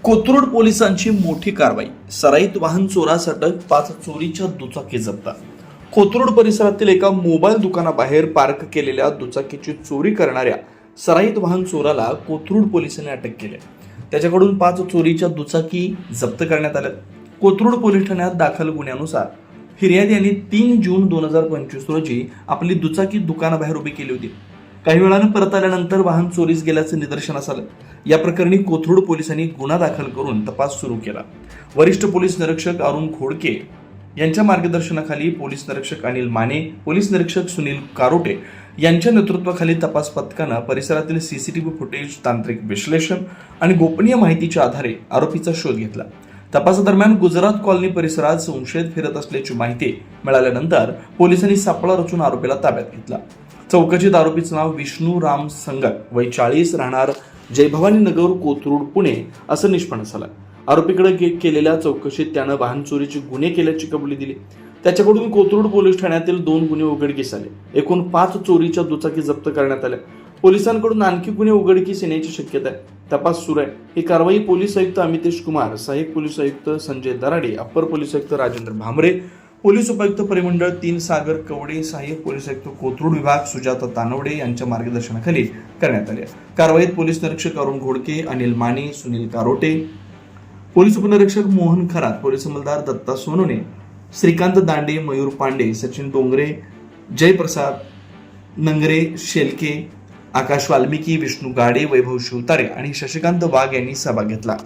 कोथरूड पोलिसांची मोठी कारवाई. सराईत वाहन चोरास अटक, 5 चोरीच्या दुचाकी जप्त. कोथरूड परिसरातील एका मोबाईल दुकानाबाहेर पार्क केलेल्या दुचाकीची चोरी करणाऱ्या सराईत वाहन चोराला कोथरूड पोलिसांनी अटक केली. त्याच्याकडून 5 चोरीच्या दुचाकी जप्त करण्यात आल्या. कोथरूड पोलीस ठाण्यात दाखल गुन्ह्यानुसार फिर्यादी यांनी 3 जून 2025 रोजी आपली दुचाकी दुकानाबाहेर उभी केली होती. काही वेळानं परत आल्यानंतर वाहन चोरीस गेल्याचं निदर्शनास आलं. या प्रकरणी कोथरूड पोलिसांनी गुन्हा दाखल करून तपास सुरू केला. वरिष्ठ पोलीस निरीक्षक अरुण खोडके यांच्या मार्गदर्शनाखाली पोलीस निरीक्षक अनिल माने, पोलीस निरीक्षक सुनील कारोटे यांच्या नेतृत्वाखाली तपास पथकानं परिसरातील सीसीटीव्ही फुटेज, तांत्रिक विश्लेषण आणि गोपनीय माहितीच्या आधारे आरोपीचा शोध घेतला. तपासादरम्यान गुजरात कॉलनी परिसरात संशयित फिरत असल्याची माहिती मिळाल्यानंतर पोलिसांनी सापळा रचून आरोपीला ताब्यात घेतला. चौकशीत आरोपीचं नाव विष्णू राम संगत, वय 40, राहणार जयभवानी नगर, कोथरूड, पुणे असं निष्पन्न झालं. आरोपीकडे केलेल्या चौकशीत त्यानं वाहन चोरीचे गुन्हे केल्याची कबुली दिली. त्याच्याकडून कोथरूड पोलीस ठाण्यातील 2 गुन्हे उघडकीस आले. एकूण 5 चोरीच्या दुचाकी जप्त करण्यात आल्या. पोलिसांकडून आणखी गुन्हे उघडकीस येण्याची शक्यता आहे. तपास सुरू आहे. ही कारवाई पोलीस आयुक्त अमितेश कुमार, सहाय्यक पोलीस आयुक्त संजय दराडे, अप्पर पोलीस आयुक्त राजेंद्र भामरे, पोलीस उपायुक्त परिमंडळ 3 सागर कवडे, सहाय्यक पोलीस आयुक्त कोथरूड विभाग सुजाता तानवडे यांच्या मार्गदर्शनाखाली करण्यात आली. कारवाईत पोलीस निरीक्षक अरुण घोडके, अनिल माने, सुनील कारोटे, पोलीस उपनिरीक्षक मोहन खरात, पोलीस अंमलदार दत्ता सोनोने, श्रीकांत दांडे, मयूर पांडे, सचिन डोंगरे, जयप्रसाद नंगरे, शेलके, आकाश वाल्मिकी, विष्णू गाडे, वैभव शिवतारे आणि शशिकांत वाघ यांनी सहभाग घेतला.